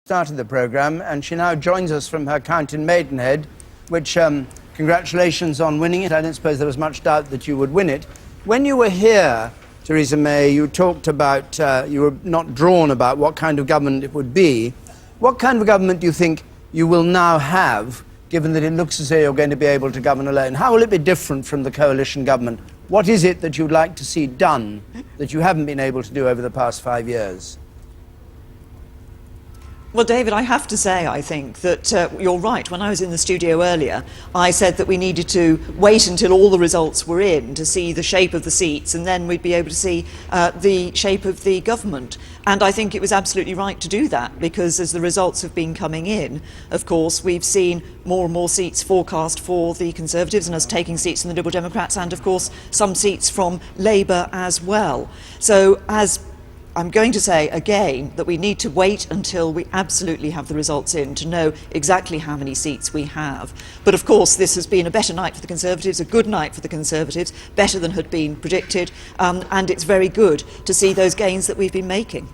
Started the programme, and she now joins us from her count in Maidenhead, which, congratulations on winning it. I don't suppose there was much doubt that you would win it. When you were here, Theresa May, you talked about, you were not drawn about what kind of government it would be. What kind of government do you think you will now have, given that it looks as though you're going to be able to govern alone? How will it be different from the coalition government? What is it that you'd like to see done that you haven't been able to do over the past 5 years? Well, David, I have to say, I think that you're right. When I was in the studio earlier, I said that we needed to wait until all the results were in to see the shape of the seats, and then we'd be able to see the shape of the government. And I think it was absolutely right to do that, because as the results have been coming in, of course, we've seen more and more seats forecast for the Conservatives and us taking seats from the Liberal Democrats, and of course some seats from Labour as well. So I'm going to say again that we need to wait until we absolutely have the results in to know exactly how many seats we have. But of course this has been a better night for the Conservatives, a good night for the Conservatives, better than had been predicted, and it's very good to see those gains that we've been making.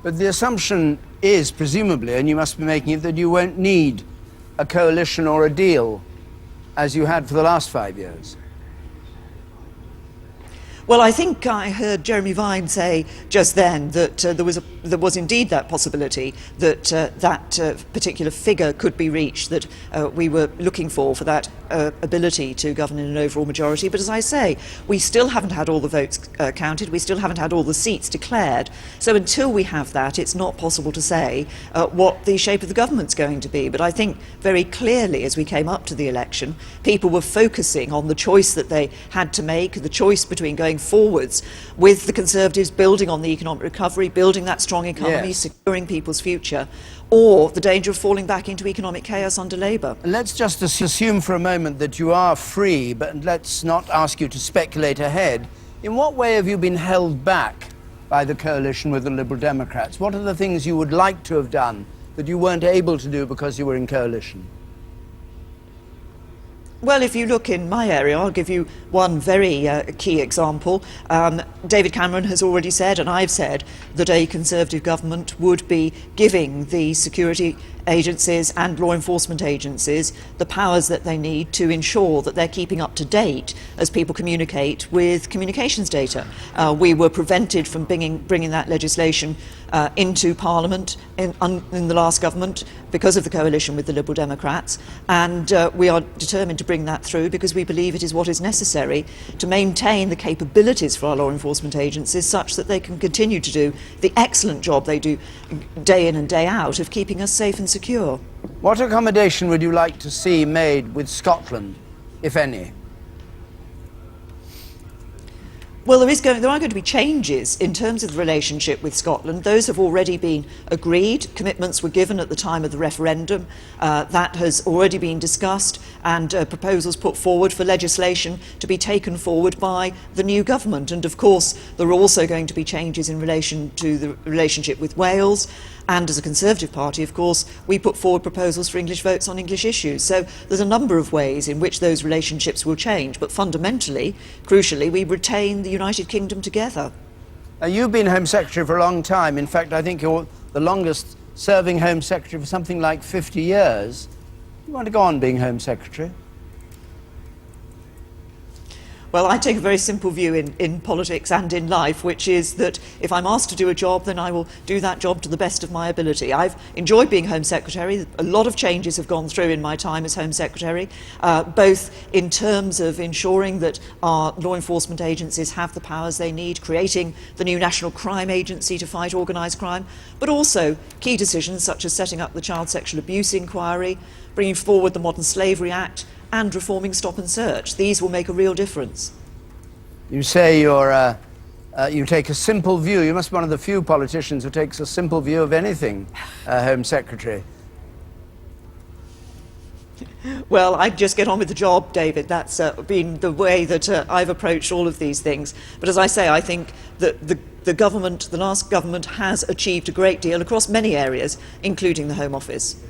But the assumption is, presumably, and you must be making it, that you won't need a coalition or a deal as you had for the last 5 years. Well, I think I heard Jeremy Vine say just then that there was indeed that possibility that that particular figure could be reached that we were looking for that ability to govern in an overall majority. But as I say, we still haven't had all the votes counted, we still haven't had all the seats declared. So until we have that, it's not possible to say what the shape of the government's going to be. But I think very clearly as we came up to the election, people were focusing on the choice that they had to make, the choice between going forwards with the Conservatives building on the economic recovery, building that strong economy, yes, securing people's future, or the danger of falling back into economic chaos under Labour. Let's just assume for a moment that you are free, but let's not ask you to speculate ahead. In what way have you been held back by the coalition with the Liberal Democrats? What are the things you would like to have done that you weren't able to do because you were in coalition? Well, if you look in my area, I'll give you one very key example. David Cameron has already said, and I've said, that a Conservative government would be giving the security agencies and law enforcement agencies the powers that they need to ensure that they're keeping up to date as people communicate with communications data. We were prevented from bringing that legislation into Parliament in the last government because of the coalition with the Liberal Democrats, and we are determined to bring that through because we believe it is what is necessary to maintain the capabilities for our law enforcement agencies such that they can continue to do the excellent job they do day in and day out of keeping us safe and secure. What accommodation would you like to see made with Scotland, if any? Well, there are going to be changes in terms of the relationship with Scotland. Those have already been agreed. Commitments were given at the time of the referendum. That has already been discussed, and proposals put forward for legislation to be taken forward by the new government. And of course, there are also going to be changes in relation to the relationship with Wales. And as a Conservative Party, of course, we put forward proposals for English votes on English issues. So there's a number of ways in which those relationships will change. But fundamentally, crucially, we retain the United Kingdom together. You've been Home Secretary for a long time. In fact, I think you're the longest serving Home Secretary for something like 50 years. Do you want to go on being Home Secretary? Well, I take a very simple view in politics and in life, which is that if I'm asked to do a job, then I will do that job to the best of my ability. I've enjoyed being Home Secretary. A lot of changes have gone through in my time as Home Secretary, both in terms of ensuring that our law enforcement agencies have the powers they need, creating the new National Crime Agency to fight organised crime, but also key decisions such as setting up the Child Sexual Abuse Inquiry, bringing forward the Modern Slavery Act, and reforming Stop and Search. These will make a real difference. You say you take a simple view. You must be one of the few politicians who takes a simple view of anything, Home Secretary. Well, I just get on with the job, David. That's been the way that I've approached all of these things. But as I say, I think that the last government has achieved a great deal across many areas, including the Home Office.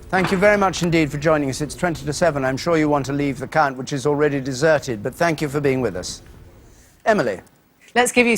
Thank you very much indeed for joining us. It's 20 to 7. I'm sure you want to leave the count, which is already deserted, but thank you for being with us. Emily. Let's give you